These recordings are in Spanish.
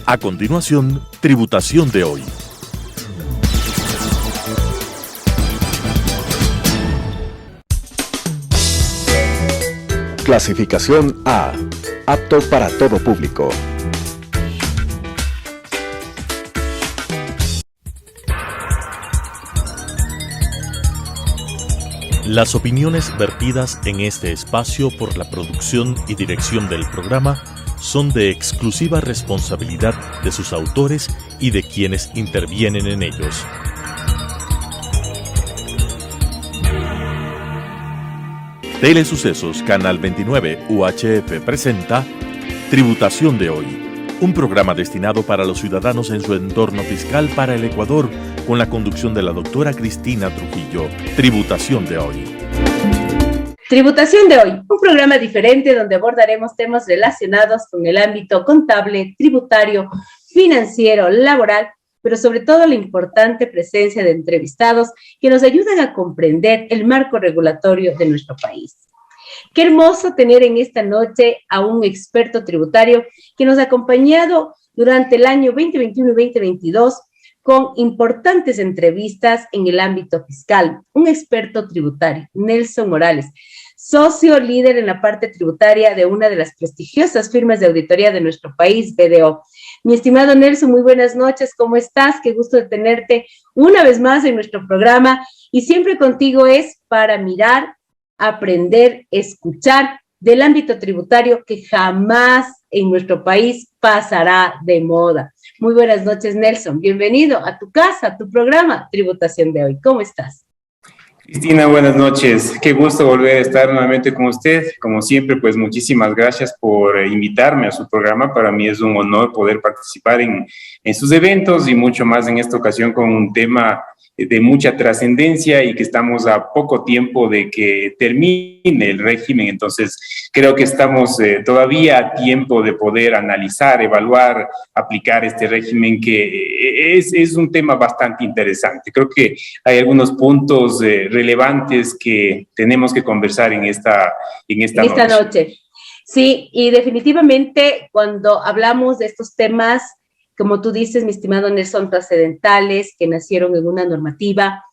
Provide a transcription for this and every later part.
A continuación, Tributación de hoy. Clasificación A. Apto para todo público. Las opiniones vertidas en este espacio por la producción y dirección del programa son de exclusiva responsabilidad de sus autores y de quienes intervienen en ellos. Telesucesos Canal 29 UHF presenta Tributación de hoy, un programa destinado para los ciudadanos en su entorno fiscal para el Ecuador, con la conducción de la doctora Cristina Trujillo. Tributación de hoy. Tributación de hoy, un programa diferente donde abordaremos temas relacionados con el ámbito contable, tributario, financiero, laboral, pero sobre todo la importante presencia de entrevistados que nos ayudan a comprender el marco regulatorio de nuestro país. Qué hermoso tener en esta noche a un experto tributario que nos ha acompañado durante el año 2021 y 2022 con importantes entrevistas en el ámbito fiscal. Un experto tributario, Nelson Morales, socio líder en la parte tributaria de una de las prestigiosas firmas de auditoría de nuestro país, BDO. Mi estimado Nelson, muy buenas noches, ¿cómo estás? Qué gusto de tenerte una vez más en nuestro programa, y siempre contigo es para mirar, aprender, escuchar del ámbito tributario que jamás en nuestro país pasará de moda. Muy buenas noches, Nelson, bienvenido a tu casa, a tu programa Tributación de hoy. ¿Cómo estás? Cristina, buenas noches. Qué gusto volver a estar nuevamente con usted. Como siempre, pues muchísimas gracias por invitarme a su programa. Para mí es un honor poder participar en sus eventos y mucho más en esta ocasión con un tema de mucha trascendencia y que estamos a poco tiempo de que termine el régimen. Entonces, creo que estamos todavía a tiempo de poder analizar, evaluar, aplicar este régimen, que es un tema bastante interesante. Creo que hay algunos puntos relevantes que tenemos que conversar en esta noche. Sí, y definitivamente cuando hablamos de estos temas, como tú dices, mi estimado Nelson, trascendentales, que nacieron en una normativa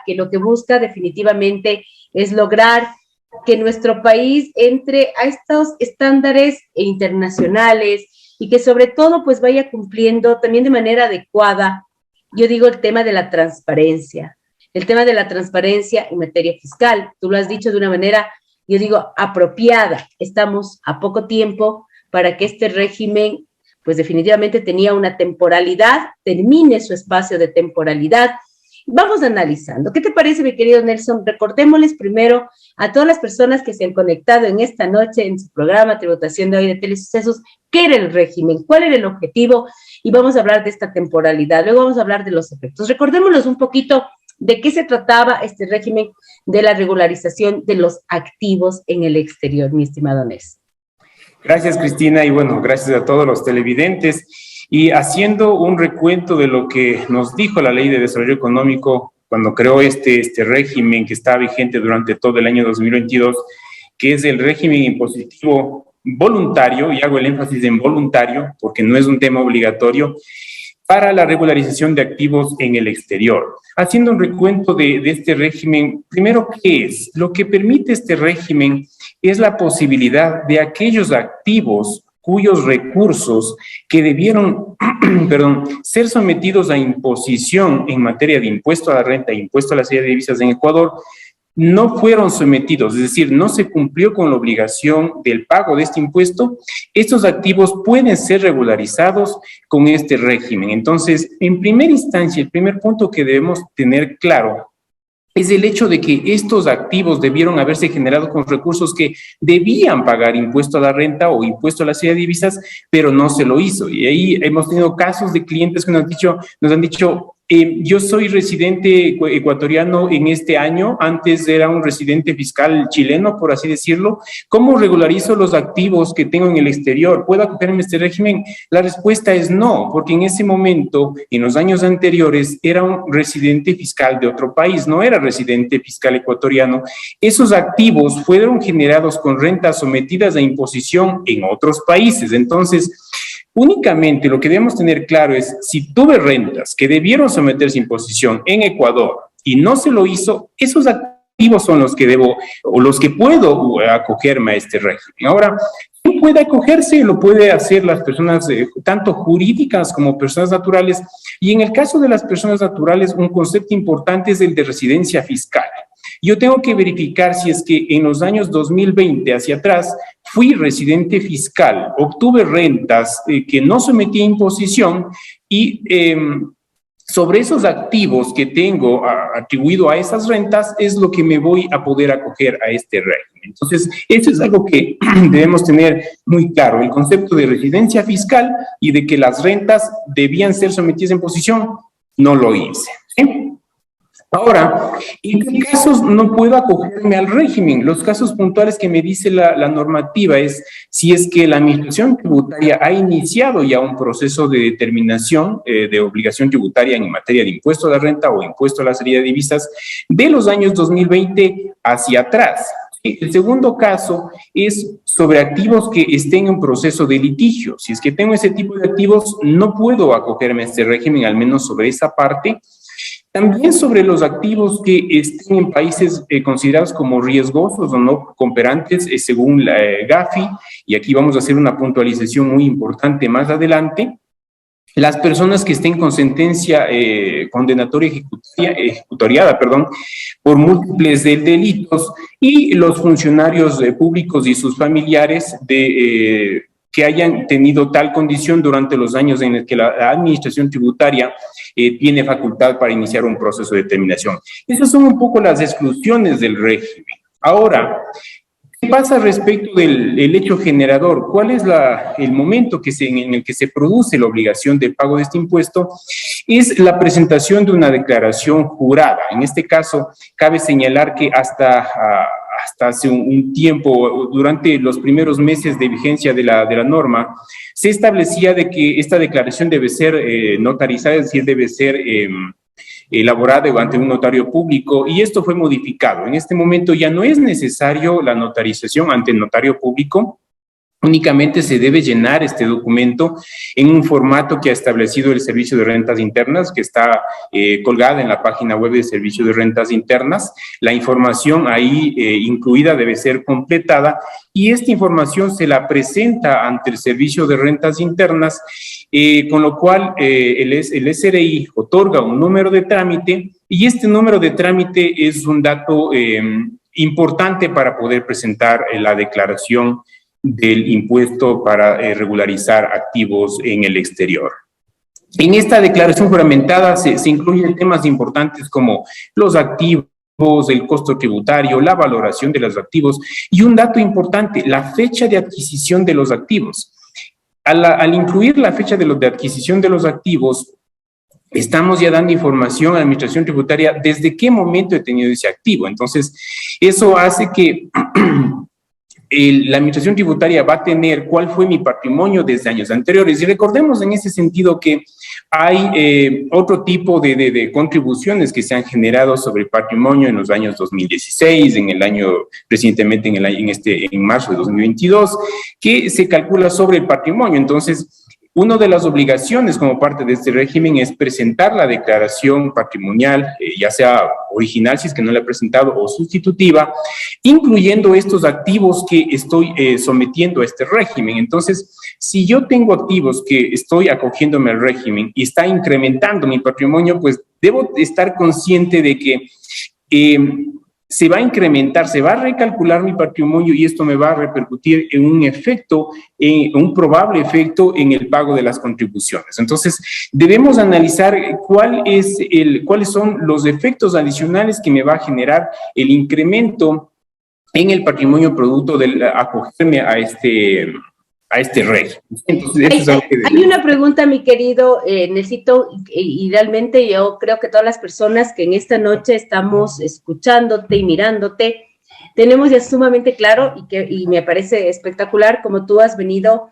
que lo que busca definitivamente es lograr que nuestro país entre a estos estándares internacionales y que sobre todo pues vaya cumpliendo también de manera adecuada, yo digo, el tema de la transparencia en materia fiscal. Tú lo has dicho de una manera, yo digo, apropiada. Estamos a poco tiempo para que este régimen pues definitivamente tenía una temporalidad, termine su espacio de temporalidad. Vamos analizando. ¿Qué te parece, mi querido Nelson? Recordémosles primero a todas las personas que se han conectado en esta noche en su programa Tributación de hoy de Telesucesos, ¿qué era el régimen? ¿Cuál era el objetivo? Y vamos a hablar de esta temporalidad. Luego vamos a hablar de los efectos. Recordémosles un poquito de qué se trataba este régimen de la regularización de los activos en el exterior, mi estimado Nelson. Gracias, Cristina, y bueno, gracias a todos los televidentes. Y haciendo un recuento de lo que nos dijo la Ley de Desarrollo Económico cuando creó este régimen que está vigente durante todo el año 2022, que es el régimen impositivo voluntario, y hago el énfasis en voluntario porque no es un tema obligatorio, para la regularización de activos en el exterior. Haciendo un recuento de este régimen, primero, ¿qué es? Lo que permite este régimen es la posibilidad de aquellos activos cuyos recursos que debieron ser sometidos a imposición en materia de impuesto a la renta e impuesto a la salida de divisas en Ecuador, no fueron sometidos, es decir, no se cumplió con la obligación del pago de este impuesto. Estos activos pueden ser regularizados con este régimen. Entonces, en primera instancia, el primer punto que debemos tener claro es el hecho de que estos activos debieron haberse generado con recursos que debían pagar impuesto a la renta o impuesto a la salida de divisas, pero no se lo hizo. Y ahí hemos tenido casos de clientes que nos han dicho, yo soy residente ecuatoriano en este año, antes era un residente fiscal chileno, por así decirlo. ¿Cómo regularizo los activos que tengo en el exterior? ¿Puedo acogerme a este régimen? La respuesta es no, porque en ese momento, en los años anteriores, era un residente fiscal de otro país, no era residente fiscal ecuatoriano. Esos activos fueron generados con rentas sometidas a imposición en otros países. Entonces, Únicamente lo que debemos tener claro es, si tuve rentas que debieron someterse a imposición en Ecuador y no se lo hizo, esos activos son los que debo o los que puedo acogerme a este régimen. Ahora, ¿quién puede acogerse? Lo puede hacer las personas tanto jurídicas como personas naturales. Y en el caso de las personas naturales, un concepto importante es el de residencia fiscal. Yo tengo que verificar si es que en los años 2020 hacia atrás fui residente fiscal, obtuve rentas que no sometí a imposición y sobre esos activos que tengo atribuido a esas rentas es lo que me voy a poder acoger a este régimen. Entonces, eso es algo que debemos tener muy claro, el concepto de residencia fiscal y de que las rentas debían ser sometidas a imposición, no lo hice, ¿sí? Ahora, ¿en qué casos no puedo acogerme al régimen? Los casos puntuales que me dice la normativa es si es que la administración tributaria ha iniciado ya un proceso de determinación de obligación tributaria en materia de impuesto a la renta o impuesto a la salida de divisas de los años 2020 hacia atrás. El segundo caso es sobre activos que estén en proceso de litigio. Si es que tengo ese tipo de activos, no puedo acogerme a este régimen, al menos sobre esa parte. También sobre los activos que estén en países considerados como riesgosos o no cooperantes, según la Gafi, y aquí vamos a hacer una puntualización muy importante más adelante. Las personas que estén con sentencia condenatoria ejecutoriada, por múltiples delitos y los funcionarios públicos y sus familiares que hayan tenido tal condición durante los años en el que la administración tributaria tiene facultad para iniciar un proceso de determinación. Esas son un poco las exclusiones del régimen. Ahora, ¿qué pasa respecto del hecho generador? ¿Cuál es el momento en el que se produce la obligación de pago de este impuesto? Es la presentación de una declaración jurada. En este caso, cabe señalar que hasta hace un tiempo, durante los primeros meses de vigencia de la norma, se establecía de que esta declaración debe ser notarizada, es decir, debe ser elaborada ante un notario público, y esto fue modificado. En este momento ya no es necesario la notarización ante el notario público. Únicamente se debe llenar este documento en un formato que ha establecido el Servicio de Rentas Internas, que está colgada en la página web del Servicio de Rentas Internas. La información ahí incluida debe ser completada y esta información se la presenta ante el Servicio de Rentas Internas, con lo cual el SRI otorga un número de trámite y este número de trámite es un dato importante para poder presentar la declaración del impuesto para regularizar activos en el exterior. En esta declaración juramentada se incluyen temas importantes como los activos, el costo tributario, la valoración de los activos y un dato importante, la fecha de adquisición de los activos. Al incluir la fecha de adquisición de los activos, estamos ya dando información a la administración tributaria desde qué momento he tenido ese activo. Entonces, eso hace que la administración tributaria va a tener cuál fue mi patrimonio desde años anteriores. Y recordemos en ese sentido que hay otro tipo de contribuciones que se han generado sobre el patrimonio en los años 2016, en el año recientemente en marzo de 2022, que se calcula sobre el patrimonio. Entonces, una de las obligaciones como parte de este régimen es presentar la declaración patrimonial, ya sea original, si es que no la he presentado, o sustitutiva, incluyendo estos activos que estoy sometiendo a este régimen. Entonces, si yo tengo activos que estoy acogiéndome al régimen y está incrementando mi patrimonio, pues debo estar consciente de que se va a incrementar, se va a recalcular mi patrimonio y esto me va a repercutir en un efecto, un probable efecto en el pago de las contribuciones. Entonces, debemos analizar cuáles son los efectos adicionales que me va a generar el incremento en el patrimonio producto del acogerme a este régimen. Entonces, hay una pregunta, mi querido Necito, y realmente yo creo que todas las personas que en esta noche estamos escuchándote y mirándote, tenemos ya sumamente claro y me parece espectacular como tú has venido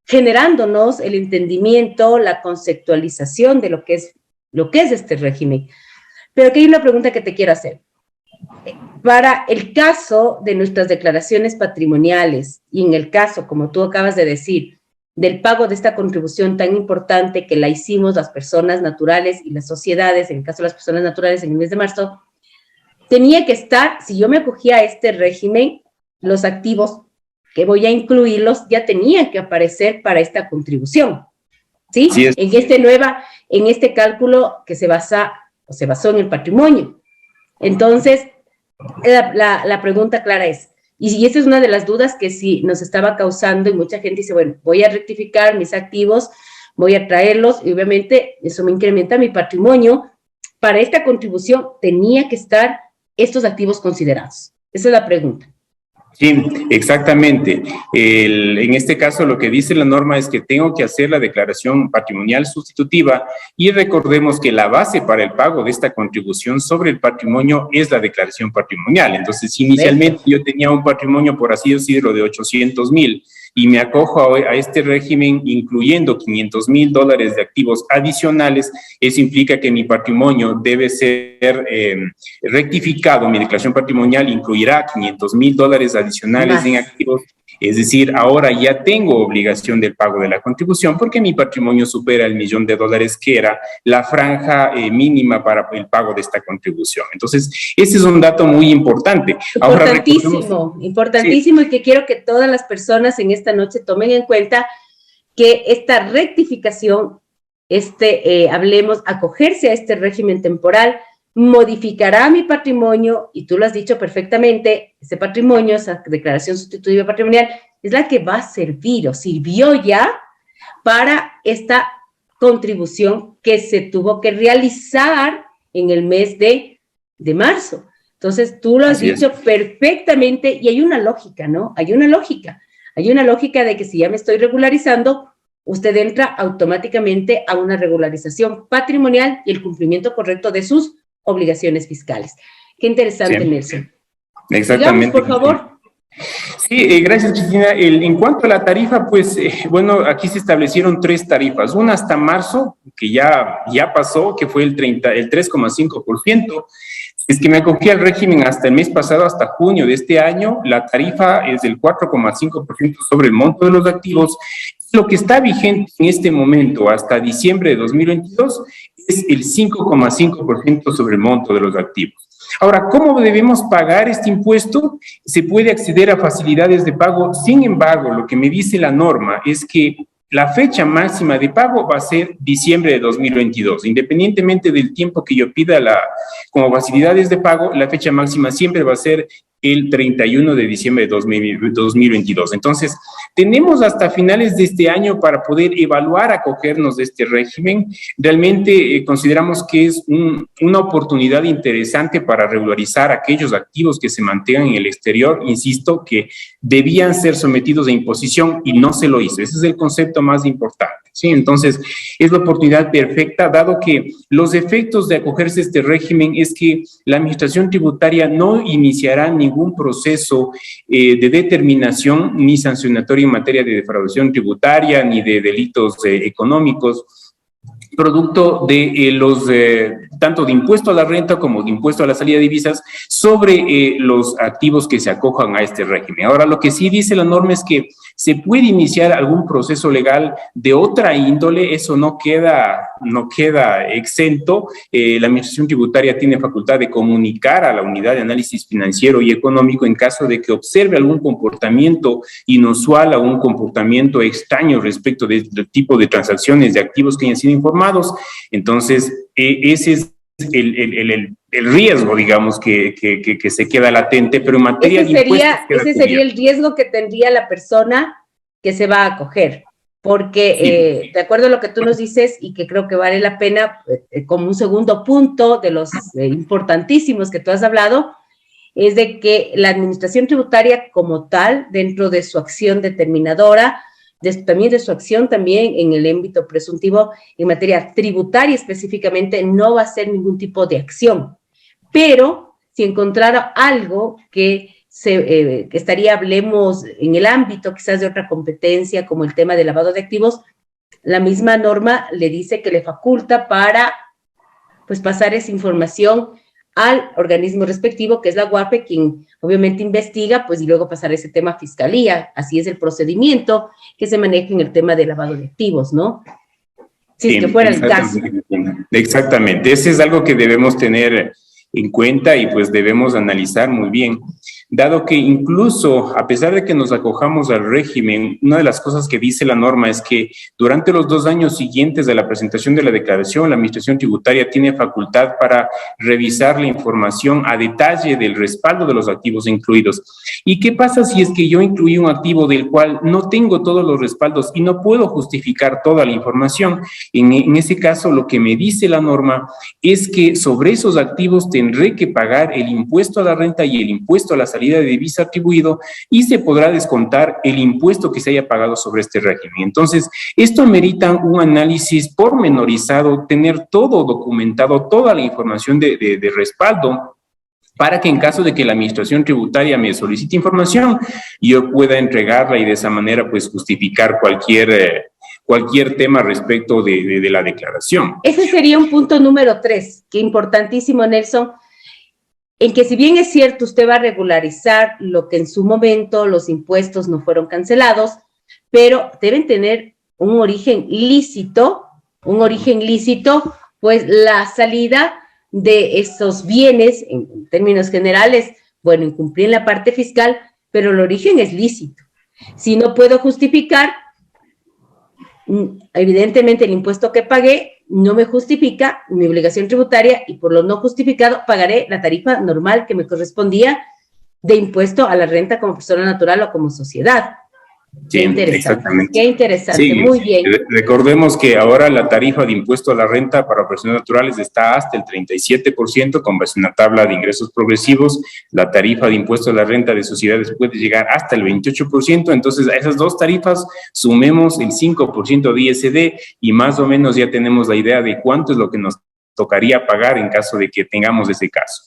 generándonos el entendimiento, la conceptualización de lo que es este régimen. Pero aquí hay una pregunta que te quiero hacer. Para el caso de nuestras declaraciones patrimoniales y en el caso, como tú acabas de decir, del pago de esta contribución tan importante que la hicimos las personas naturales y las sociedades, en el caso de las personas naturales en el mes de marzo, tenía que estar, si yo me acogía a este régimen, los activos que voy a incluirlos ya tenían que aparecer para esta contribución, ¿sí? Sí, En este cálculo que se basó en el patrimonio. Entonces, la pregunta clara es, y esa es una de las dudas que sí nos estaba causando, y mucha gente dice, bueno, voy a rectificar mis activos, voy a traerlos, y obviamente eso me incrementa mi patrimonio. Para esta contribución tenía que estar estos activos considerados. Esa es la pregunta. Sí, exactamente. En este caso, lo que dice la norma es que tengo que hacer la declaración patrimonial sustitutiva, y recordemos que la base para el pago de esta contribución sobre el patrimonio es la declaración patrimonial. Entonces, inicialmente yo tenía un patrimonio, por así decirlo, de 800,000, y me acojo a este régimen incluyendo $500,000 de activos adicionales. Eso implica que mi patrimonio debe ser rectificado. Mi declaración patrimonial incluirá $500,000 adicionales en activos. Es decir, ahora ya tengo obligación del pago de la contribución porque mi patrimonio supera el $1,000,000, que era la franja mínima para el pago de esta contribución. Entonces, ese es un dato muy importante. Importantísimo, sí. Y que quiero que todas las personas en esta noche tomen en cuenta que esta rectificación, acogerse a este régimen temporal, modificará mi patrimonio, y tú lo has dicho perfectamente, ese patrimonio, esa declaración sustitutiva patrimonial, es la que va a servir o sirvió ya para esta contribución que se tuvo que realizar en el mes de marzo. Entonces, tú lo has dicho perfectamente, y hay una lógica, ¿no? Hay una lógica de que si ya me estoy regularizando, usted entra automáticamente a una regularización patrimonial y el cumplimiento correcto de sus obligaciones fiscales. Qué interesante, sí. Nelson. Exactamente. Digamos, por favor. Sí, gracias, Cristina. En cuanto a la tarifa, pues, bueno, aquí se establecieron 3 tarifas. Una hasta marzo, que ya pasó, que fue el 3,5%. Es que me acogí al régimen hasta el mes pasado, hasta junio de este año, la tarifa es del 4,5% sobre el monto de los activos. Lo que está vigente en este momento hasta diciembre de 2022 es el 5,5% sobre el monto de los activos. Ahora, ¿cómo debemos pagar este impuesto? Se puede acceder a facilidades de pago. Sin embargo, lo que me dice la norma es que la fecha máxima de pago va a ser diciembre de 2022. Independientemente del tiempo que yo pida como facilidades de pago, la fecha máxima siempre va a ser el 31 de diciembre de 2022. Entonces, tenemos hasta finales de este año para poder evaluar acogernos de este régimen. Realmente consideramos que es una oportunidad interesante para regularizar aquellos activos que se mantengan en el exterior, insisto, que debían ser sometidos a imposición y no se lo hizo. Ese es el concepto más importante, ¿sí? Entonces, es la oportunidad perfecta, dado que los efectos de acogerse a este régimen es que la administración tributaria no iniciará ningún proceso de determinación ni sancionatorio en materia de defraudación tributaria ni de delitos económicos, producto de tanto de impuesto a la renta como de impuesto a la salida de divisas sobre los activos que se acojan a este régimen. Ahora, lo que sí dice la norma es que se puede iniciar algún proceso legal de otra índole, eso no queda exento. La administración tributaria tiene facultad de comunicar a la unidad de análisis financiero y económico en caso de que observe algún comportamiento inusual o un comportamiento extraño respecto del tipo de transacciones de activos que hayan sido informados. Entonces, ese es el riesgo, digamos, que se queda latente, pero en materia de impuestos... Ese sería el riesgo que tendría la persona que se va a acoger, porque de acuerdo a lo que tú nos dices, y que creo que vale la pena, como un segundo punto de los importantísimos que tú has hablado, es de que la administración tributaria como tal, dentro de su acción determinadora, también de su acción también en el ámbito presuntivo en materia tributaria específicamente, no va a hacer ningún tipo de acción. Pero si encontrara algo que estaría, hablemos, en el ámbito quizás de otra competencia, como el tema de lavado de activos, la misma norma le dice que le faculta para, pues, pasar esa información al organismo respectivo, que es la UARPE, quien obviamente investiga, pues, y luego pasar ese tema a fiscalía. Así es el procedimiento que se maneja en el tema de lavado de activos, ¿no? Si es que fuera el caso. Exactamente, ese es algo que debemos tener en cuenta y pues debemos analizar muy bien, dado que incluso a pesar de que nos acojamos al régimen, una de las cosas que dice la norma es que durante los 2 años siguientes de la presentación de la declaración, la Administración Tributaria tiene facultad para revisar la información a detalle del respaldo de los activos incluidos. ¿Y qué pasa si es que yo incluí un activo del cual no tengo todos los respaldos y no puedo justificar toda la información? En ese caso, lo que me dice la norma es que sobre esos activos tendré que pagar el impuesto a la renta y el impuesto a la salida de divisa atribuido, y se podrá descontar el impuesto que se haya pagado sobre este régimen. Entonces, esto amerita un análisis pormenorizado, tener todo documentado, toda la información de respaldo, para que en caso de que la Administración Tributaria me solicite información, yo pueda entregarla y de esa manera pues justificar cualquier tema respecto de la declaración. Ese sería un punto número 3, que importantísimo, Nelson, en que si bien es cierto, usted va a regularizar lo que en su momento los impuestos no fueron cancelados, pero deben tener un origen lícito, pues la salida de esos bienes, en términos generales, bueno, incumplí en la parte fiscal, pero el origen es lícito. Si no puedo justificar, evidentemente el impuesto que pagué no me justifica mi obligación tributaria y por lo no justificado pagaré la tarifa normal que me correspondía de impuesto a la renta como persona natural o como sociedad. Sí, qué interesante, exactamente. Qué interesante, Sí, muy bien. Recordemos que ahora la tarifa de impuesto a la renta para personas naturales está hasta el 37%, con base en una tabla de ingresos progresivos. La tarifa de impuesto a la renta de sociedades puede llegar hasta el 28%, entonces a esas dos tarifas sumemos el 5% de ISD y más o menos ya tenemos la idea de cuánto es lo que nos tocaría pagar en caso de que tengamos ese caso.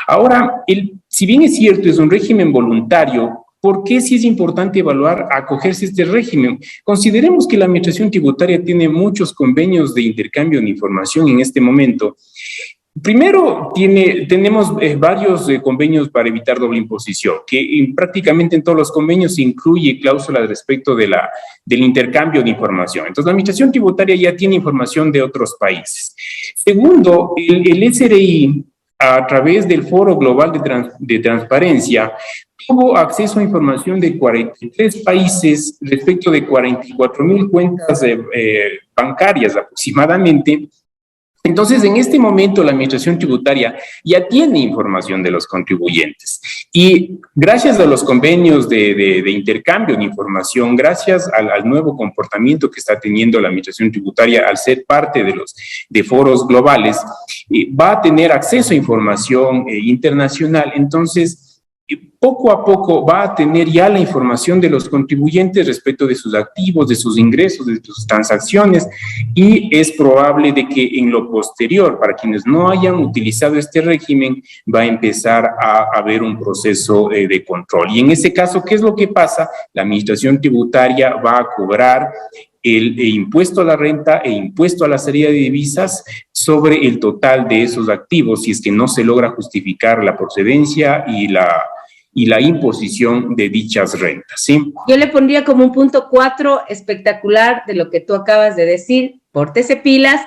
Ahora, si bien es cierto, es un régimen voluntario, ¿por qué sí es importante evaluar acogerse a este régimen? Consideremos que la Administración Tributaria tiene muchos convenios de intercambio de información en este momento. Primero, tenemos varios convenios para evitar doble imposición, que prácticamente en todos los convenios se incluye cláusulas respecto del intercambio de información. Entonces, la Administración Tributaria ya tiene información de otros países. Segundo, el SRI, a través del Foro Global de Transparencia, tuvo acceso a información de 43 países respecto de 44,000 cuentas bancarias aproximadamente. Entonces, en este momento, la Administración Tributaria ya tiene información de los contribuyentes y gracias a los convenios de intercambio de información, gracias al nuevo comportamiento que está teniendo la Administración Tributaria al ser parte de foros globales, va a tener acceso a información internacional. Entonces, poco a poco va a tener ya la información de los contribuyentes respecto de sus activos, de sus ingresos, de sus transacciones, y es probable de que en lo posterior, para quienes no hayan utilizado este régimen, va a empezar a haber un proceso de control. Y en ese caso, ¿qué es lo que pasa? La Administración Tributaria va a cobrar el impuesto a la renta e impuesto a la salida de divisas sobre el total de esos activos, si es que no se logra justificar la procedencia y la imposición de dichas rentas, ¿sí? Yo le pondría como un punto 4 espectacular de lo que tú acabas de decir, pórtese pilas,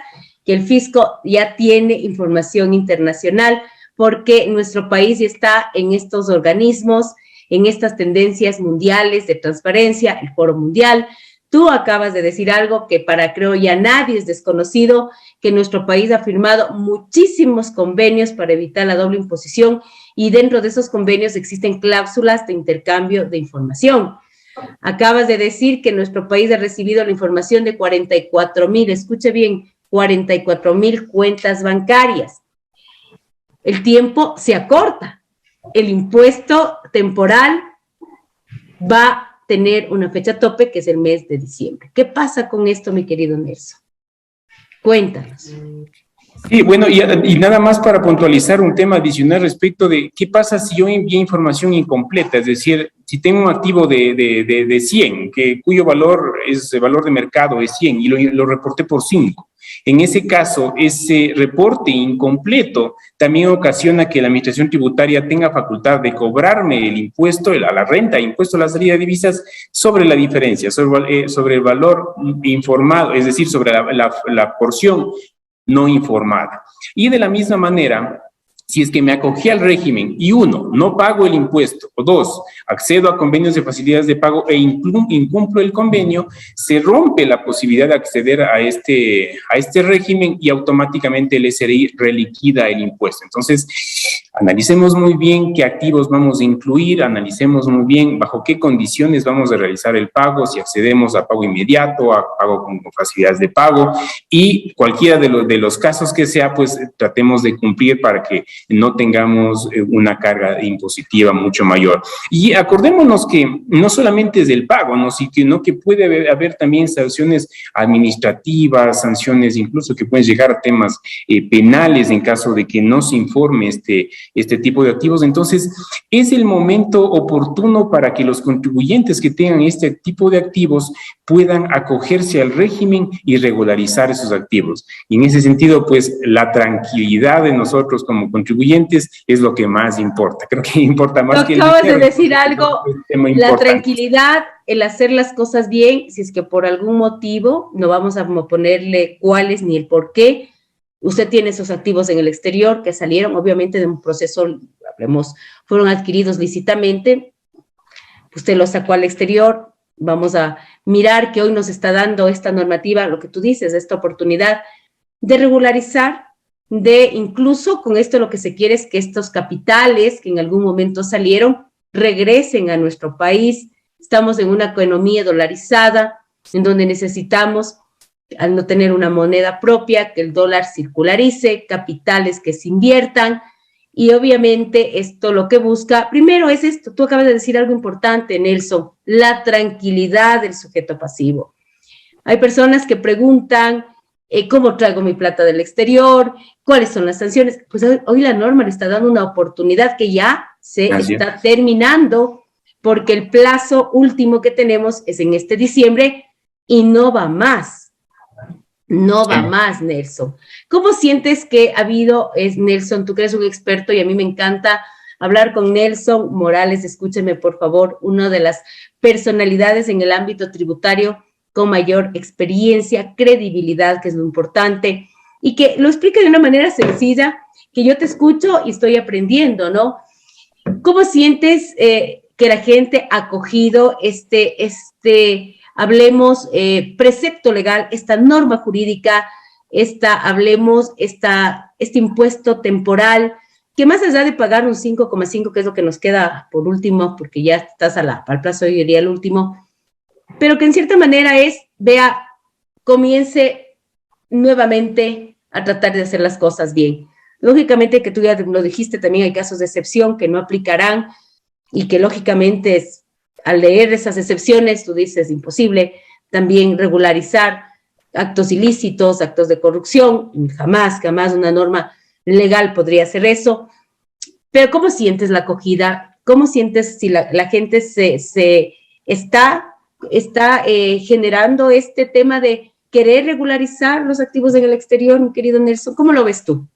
que el fisco ya tiene información internacional, porque nuestro país ya está en estos organismos, en estas tendencias mundiales de transparencia, el Foro Mundial. Tú acabas de decir algo que creo ya nadie es desconocido, que nuestro país ha firmado muchísimos convenios para evitar la doble imposición y dentro de esos convenios existen cláusulas de intercambio de información. Acabas de decir que nuestro país ha recibido la información de 44,000, escuche bien, 44,000 cuentas bancarias. El tiempo se acorta, el impuesto temporal va a tener una fecha tope que es el mes de diciembre. ¿Qué pasa con esto, mi querido Nelson? Cuéntanos. Sí, bueno, y nada más para puntualizar un tema adicional respecto de qué pasa si yo envío información incompleta, es decir, si tengo un activo de 100, cuyo valor de mercado es 100 y lo reporté por 5. En ese caso, ese reporte incompleto también ocasiona que la Administración Tributaria tenga facultad de cobrarme el impuesto a la renta, impuesto a la salida de divisas sobre la diferencia, sobre el valor informado, es decir, sobre la porción no informada. Y de la misma manera, si es que me acogí al régimen y uno, no pago el impuesto, o dos, accedo a convenios de facilidades de pago e incumplo el convenio, se rompe la posibilidad de acceder a este régimen y automáticamente el SRI reliquida el impuesto. Entonces, analicemos muy bien qué activos vamos a incluir, analicemos muy bien bajo qué condiciones vamos a realizar el pago, si accedemos a pago inmediato, a pago con facilidades de pago, y cualquiera de los casos que sea, pues tratemos de cumplir para que no tengamos una carga impositiva mucho mayor. Y acordémonos que no solamente es el pago, ¿no? Sino que puede haber también sanciones administrativas, sanciones incluso que pueden llegar a temas penales en caso de que no se informe este tipo de activos. Entonces, es el momento oportuno para que los contribuyentes que tengan este tipo de activos puedan acogerse al régimen y regularizar esos activos. Y en ese sentido, pues, la tranquilidad de nosotros como contribuyentes es lo que más importa. Creo que importa más que el dinero. Acabas de decir algo, la tranquilidad, el hacer las cosas bien, si es que por algún motivo, no vamos a ponerle cuáles ni el por qué, usted tiene esos activos en el exterior que salieron, obviamente, de un proceso, fueron adquiridos lícitamente, usted los sacó al exterior, vamos a mirar que hoy nos está dando esta normativa, lo que tú dices, esta oportunidad de regularizar, de incluso con esto lo que se quiere es que estos capitales que en algún momento salieron regresen a nuestro país. Estamos en una economía dolarizada, en donde necesitamos, al no tener una moneda propia, que el dólar circularice, capitales que se inviertan, y obviamente esto lo que busca, primero es esto, tú acabas de decir algo importante, Nelson, la tranquilidad del sujeto pasivo. Hay personas que preguntan, ¿cómo traigo mi plata del exterior? ¿Cuáles son las sanciones? Pues hoy la norma le está dando una oportunidad que ya se está terminando, porque el plazo último que tenemos es en este diciembre y no va más. No va más, Nelson. ¿Cómo sientes que ha habido, Nelson, tú que eres un experto y a mí me encanta hablar con Nelson Morales, escúcheme por favor, una de las personalidades en el ámbito tributario con mayor experiencia, credibilidad, que es lo importante, y que lo explique de una manera sencilla, que yo te escucho y estoy aprendiendo, ¿Cómo sientes que la gente ha acogido hablemos, precepto legal, esta norma jurídica, este impuesto temporal, que más allá de pagar un 5,5, que es lo que nos queda por último, porque ya estás al plazo de hoy, el último, pero que en cierta manera comience nuevamente a tratar de hacer las cosas bien. Lógicamente, que tú ya lo dijiste, también hay casos de excepción que no aplicarán y que lógicamente al leer esas excepciones, tú dices, imposible también regularizar actos ilícitos, actos de corrupción, jamás una norma legal podría hacer eso. Pero ¿cómo sientes la acogida? ¿Cómo sientes si la gente se está generando este tema de querer regularizar los activos en el exterior, mi querido Nelson? ¿Cómo lo ves tú?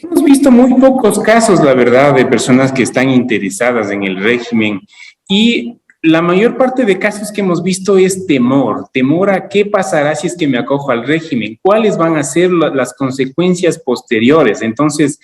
Hemos visto muy pocos casos, la verdad, de personas que están interesadas en el régimen, y la mayor parte de casos que hemos visto es temor a qué pasará si es que me acojo al régimen, cuáles van a ser las consecuencias posteriores. Entonces,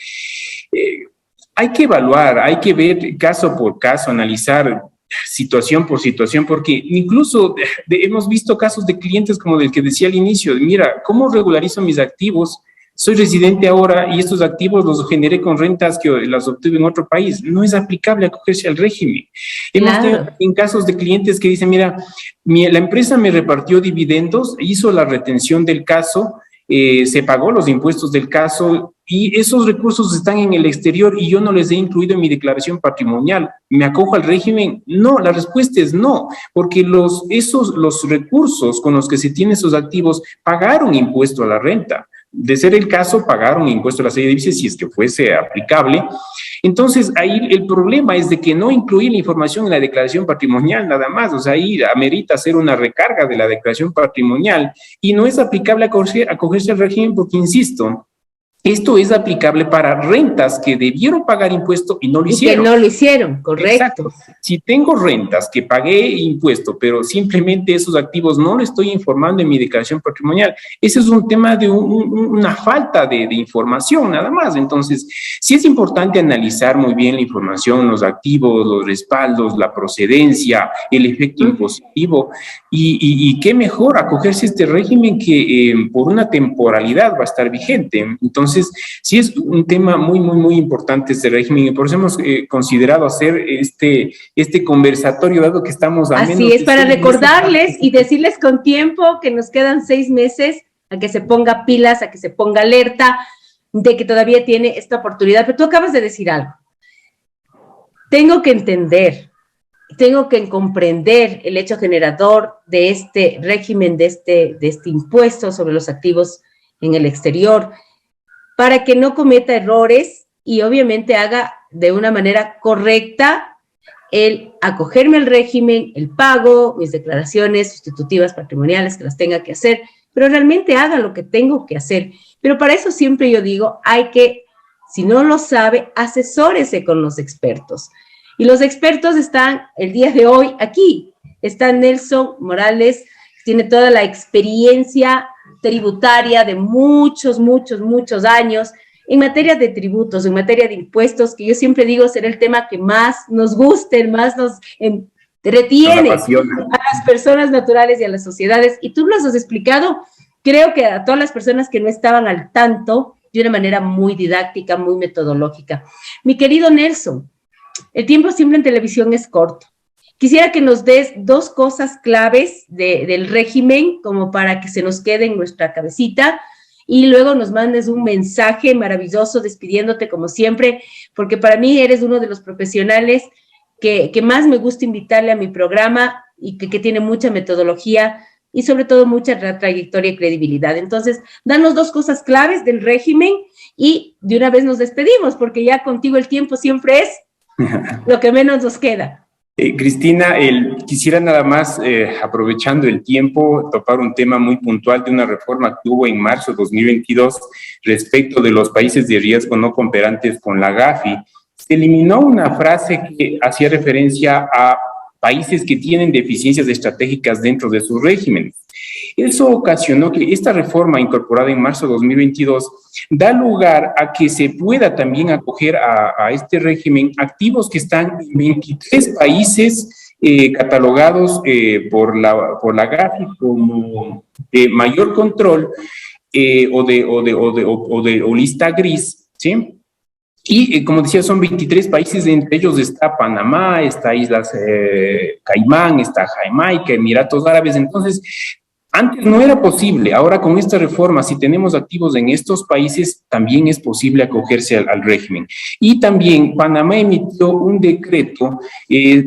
hay que evaluar, hay que ver caso por caso, analizar situación por situación, porque incluso hemos visto casos de clientes como del que decía al inicio, mira, ¿cómo regularizo mis activos? Soy residente ahora y estos activos los generé con rentas que las obtuve en otro país. No es aplicable acogerse al régimen. Hemos tenido en casos de clientes que dicen, mira, la empresa me repartió dividendos, hizo la retención del caso, se pagó los impuestos del caso y esos recursos están en el exterior y yo no les he incluido en mi declaración patrimonial. ¿Me acojo al régimen? No, la respuesta es no, porque los recursos con los que se tienen esos activos pagaron impuesto a la renta. de ser el caso, pagar un impuesto a la serie de divisas si es que fuese aplicable. Entonces, ahí el problema es de que no incluir la información en la declaración patrimonial nada más, o sea, ahí amerita hacer una recarga de la declaración patrimonial y no es aplicable acogerse al régimen porque, insisto, esto es aplicable para rentas que debieron pagar impuesto y no lo hicieron. Y que no lo hicieron, correcto. Exacto. Si tengo rentas que pagué impuesto, pero simplemente esos activos no lo estoy informando en mi declaración patrimonial, ese es un tema de una falta de información nada más. Entonces, sí es importante analizar muy bien la información, los activos, los respaldos, la procedencia, el efecto impositivo y qué mejor acogerse a este régimen que por una temporalidad va a estar vigente. Entonces, sí es un tema muy importante este régimen y por eso hemos considerado hacer este conversatorio, dado que estamos a menos. Así es, para recordarles y decirles con tiempo que nos quedan 6 meses a que se ponga pilas, a que se ponga alerta de que todavía tiene esta oportunidad. Pero tú acabas de decir algo. Tengo que entender, tengo que comprender el hecho generador de este régimen, de este impuesto sobre los activos en el exterior, para que no cometa errores y obviamente haga de una manera correcta el acogerme al régimen, el pago, mis declaraciones sustitutivas patrimoniales que las tenga que hacer, pero realmente haga lo que tengo que hacer. Pero para eso siempre yo digo, hay que, si no lo sabe, asesórese con los expertos. Y los expertos están el día de hoy aquí. Está Nelson Morales, tiene toda la experiencia tributaria de muchos años en materia de tributos, en materia de impuestos, que yo siempre digo será el tema que más nos guste, más nos retiene a las personas naturales y a las sociedades. Y tú los has explicado, creo que a todas las personas que no estaban al tanto, de una manera muy didáctica, muy metodológica. Mi querido Nelson, el tiempo siempre en televisión es corto. Quisiera que nos des 2 cosas claves del régimen como para que se nos quede en nuestra cabecita y luego nos mandes un mensaje maravilloso despidiéndote como siempre, porque para mí eres uno de los profesionales que más me gusta invitarle a mi programa y que tiene mucha metodología y sobre todo mucha trayectoria y credibilidad. Entonces, danos 2 cosas claves del régimen y de una vez nos despedimos, porque ya contigo el tiempo siempre es lo que menos nos queda. Cristina, quisiera nada más, aprovechando el tiempo, topar un tema muy puntual de una reforma que hubo en marzo de 2022 respecto de los países de riesgo no cooperantes con la GAFI. Se eliminó una frase que hacía referencia a países que tienen deficiencias estratégicas dentro de sus regímenes. Eso ocasionó que esta reforma incorporada en marzo de 2022 da lugar a que se pueda también acoger a este régimen activos que están en 23 países catalogados por la GAFI como de mayor control o lista gris, ¿sí? Y como decía, son 23 países, entre ellos está Panamá, está Islas Caimán, está Jamaica, Emiratos Árabes. Entonces, antes no era posible, ahora con esta reforma, si tenemos activos en estos países, también es posible acogerse al régimen. Y también Panamá emitió un decreto,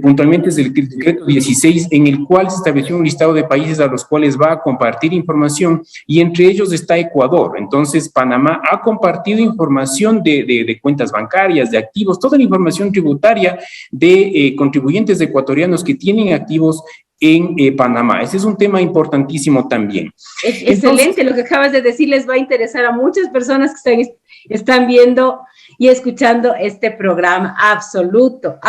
puntualmente es el decreto 16, en el cual se estableció un listado de países a los cuales va a compartir información, y entre ellos está Ecuador. Entonces, Panamá ha compartido información de cuentas bancarias, de activos, toda la información tributaria de contribuyentes ecuatorianos que tienen activos en Panamá. Ese es un tema importantísimo también. Excelente, lo que acabas de decir les va a interesar a muchas personas que están viendo y escuchando este programa. Absoluto.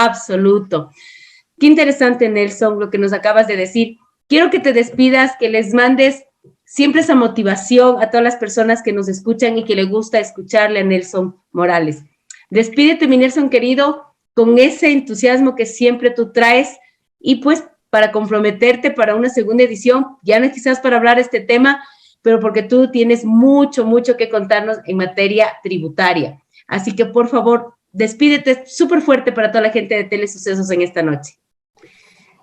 Qué interesante, Nelson, lo que nos acabas de decir. Quiero que te despidas, que les mandes siempre esa motivación a todas las personas que nos escuchan y que les gusta escucharle a Nelson Morales. Despídete, mi Nelson querido, con ese entusiasmo que siempre tú traes y pues para comprometerte para una segunda edición, ya no quizás para hablar de este tema, pero porque tú tienes mucho que contarnos en materia tributaria. Así que, por favor, despídete súper fuerte para toda la gente de Telesucesos en esta noche.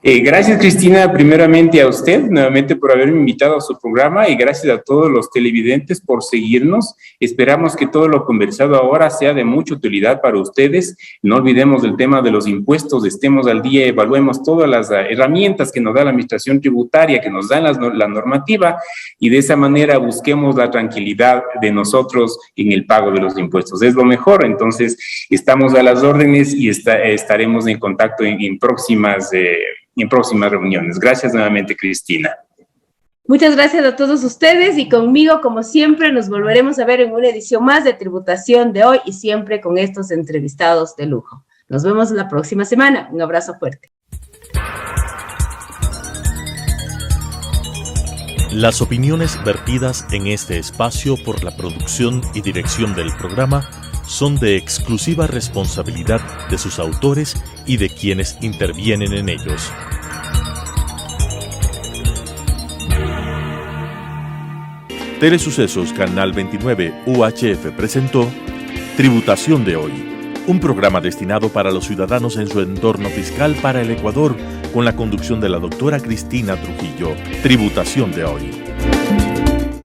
Gracias, Cristina, primeramente a usted, nuevamente por haberme invitado a su programa y gracias a todos los televidentes por seguirnos. Esperamos que todo lo conversado ahora sea de mucha utilidad para ustedes. No olvidemos del tema de los impuestos, estemos al día, evaluemos todas las herramientas que nos da la administración tributaria, que nos da la normativa y de esa manera busquemos la tranquilidad de nosotros en el pago de los impuestos. Es lo mejor, entonces estamos a las órdenes y estaremos en contacto en próximas reuniones. Gracias nuevamente, Cristina. Muchas gracias a todos ustedes y conmigo, como siempre, nos volveremos a ver en una edición más de Tributación de hoy y siempre con estos entrevistados de lujo. Nos vemos la próxima semana. Un abrazo fuerte. Las opiniones vertidas en este espacio por la producción y dirección del programa son de exclusiva responsabilidad de sus autores y de quienes intervienen en ellos. Telesucesos Canal 29 UHF presentó Tributación de hoy, un programa destinado para los ciudadanos en su entorno fiscal para el Ecuador, con la conducción de la doctora Cristina Trujillo. Tributación de hoy.